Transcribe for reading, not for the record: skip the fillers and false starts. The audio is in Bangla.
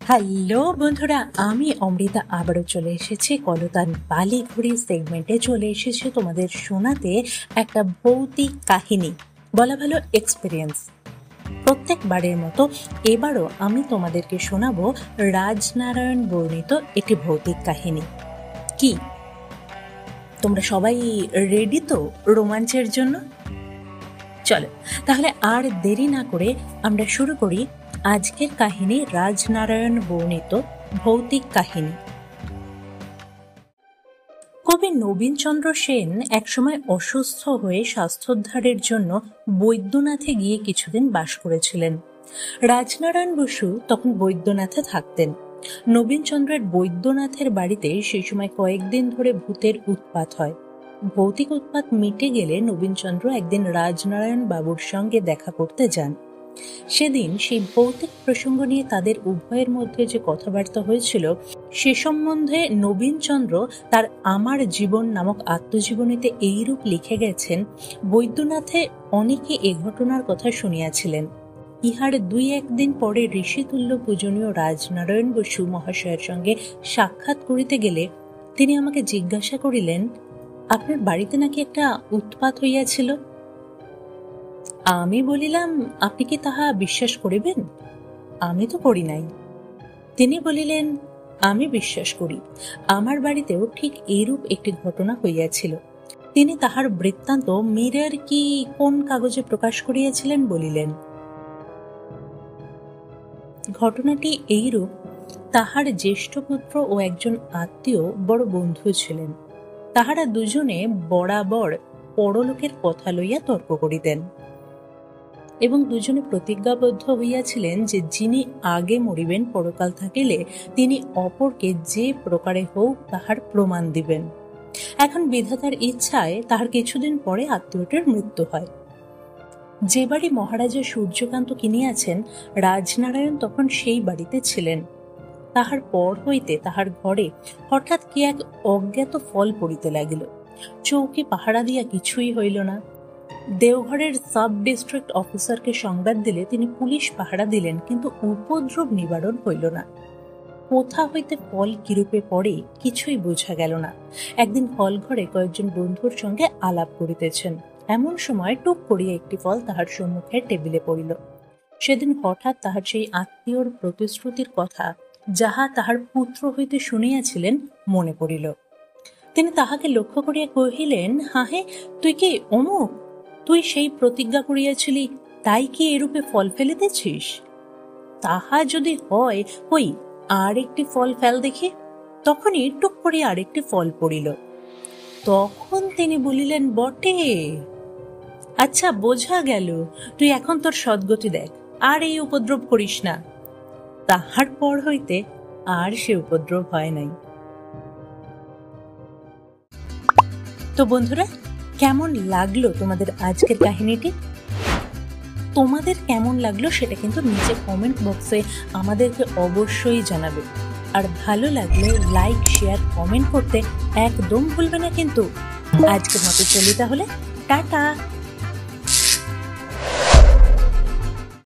হ্যালো বন্ধুরা, আমি অমৃতা আবারও চলে এসেছি কলতান বালিঘুড়ি সেগমেন্টে। চলে এসেছি তোমাদের শোনাতে একটা ভৌতিক কাহিনী, বলা ভালো এক্সপিরিয়েন্স। প্রত্যেকবারের মতো এবারও আমি তোমাদেরকে শোনাবো রাজনারায়ণ বর্ণিত একটি ভৌতিক কাহিনী। কি তোমরা সবাই রেডি তো রোমাঞ্চের জন্য? চলো তাহলে আর দেরি না করে আমরা শুরু করি আজকের কাহিনী, রাজনারায়ণ বর্ণিত ভৌতিক কাহিনী। কবি নবীনচন্দ্র সেন একসময় অসুস্থ হয়ে স্বাস্থ্যোদ্ধারের জন্য বৈদ্যনাথে গিয়ে কিছুদিন বাস করেছিলেন। রাজনারায়ণ বসু তখন বৈদ্যনাথে থাকতেন। নবীনচন্দ্রের বৈদ্যনাথের বাড়িতে সেই সময় কয়েকদিন ধরে ভূতের উৎপাত হয়। ভৌতিক উৎপাত মিটে গেলে নবীনচন্দ্র একদিন রাজনারায়ণ বাবুর সঙ্গে দেখা করতে যান। সেদিন সেই ভৌতিক প্রসঙ্গ নিয়ে তাদের উভয়ের মধ্যে যে কথাবার্তা হয়েছিল সে সম্বন্ধে নবীনচন্দ্র তার আমার জীবন নামক আত্মজীবনীতে এইরূপ লিখে গেছেন। বৈদ্যনাথে অনেকে এ ঘটনার কথা শুনিয়াছিলেন। ইহার 2-1 দিন পরে ঋষিতুল্য পূজনীয় রাজনারায়ণ বসু মহাশয়ের সঙ্গে সাক্ষাৎ করিতে গেলে তিনি আমাকে জিজ্ঞাসা করিলেন, আপনার বাড়িতে নাকি একটা উৎপাত হইয়াছিল? আমি বলিলাম, আপনি কি তাহা বিশ্বাস করিবেন? আমি তো করি নাই। তিনি বলিলেন, আমি বিশ্বাস করি, আমার বাড়িতেও ঠিক এইরূপ একটি ঘটনা হইয়াছিল। তিনি তাহার বৃত্তান্ত মিরর কি কোন কাগজে প্রকাশ করিয়াছিলেন বলিলেন। ঘটনাটি এইরূপ, তাহার জ্যেষ্ঠ পুত্র ও একজন আত্মীয় বড় বন্ধু ছিলেন। তাহারা দুজনে বরাবর পরলোকের কথা লইয়া তর্ক করিতেন এবং দুজনে প্রতিজ্ঞাবদ্ধ হইয়াছিলেন যে যিনি আগে মরিবেন পরকাল থাকিলে তিনি অপরকে যে প্রকারে হোক তাহার প্রমাণ দিবেন। এখন বিধাতার ইচ্ছায় তাহার কিছুদিন পরে আত্মীয়টির মৃত্যু হয়। যে বাড়ি মহারাজা সূর্যকান্ত কিনিয়াছেন, রাজনারায়ণ তখন সেই বাড়িতে ছিলেন। তাহার পর হইতে তাহার ঘরে হঠাৎ কি এক অজ্ঞাত ফল পড়িতে লাগিল। চৌকি পাহারা দিয়া কিছুই হইল না। দেওঘরের সাব ডিস্ট্রিক্ট অফিসারকে সংবাদ দিলে তিনি পুলিশ পাহারা দিলেন, কিন্তু উপদ্রব নিবারণ হইল না। কোথা হইতে ফল কিরূপে পড়ে কিছুই বোঝা গেল না। একদিন হল ঘরে কয়েকজন বন্ধুর সঙ্গে আলাপ করিতেছেন, এমন সময় টুক করিয়া একটি ফল তাহার সম্মুখে টেবিলে পড়িল। সেদিন হঠাৎ তাহার সেই আত্মীয়র প্রতিশ্রুতির কথা, যাহা তাহার পুত্র হইতে শুনিয়াছিলেন, মনে পড়িল। তিনি তাহাকে লক্ষ্য করিয়া কহিলেন, হাহে, তুই কি অমুক? তুই সেই প্রতিজ্ঞা করিয়াছিলি, তাই কি এরূপে ফল ফেলিতেছিস? তাহা যদি হয়, কই আর একটি ফল ফেল দেখি। তখনই টুক করিয়া আরেকটি ফল পড়িল। তখন তিনি বলিলেন, বটে, আচ্ছা বোঝা গেল, তুই এখন তোর সদ্গতি দেখ, আর এই উপদ্রব করিস না। তাহার পর হইতে আর সে উপদ্রব হয় নাই। তো বন্ধুরা, কেমন লাগলো তোমাদের আজকের কাহিনীটি? তোমাদের কেমন লাগলো সেটা কিন্তু নিচে কমেন্ট বক্সে আমাদেরকে অবশ্যই জানাবে। আর ভালো লাগলে লাইক, শেয়ার, কমেন্ট করতে একদম ভুলবে না কিন্তু। আজকের মতো চলি তাহলে, টাটা।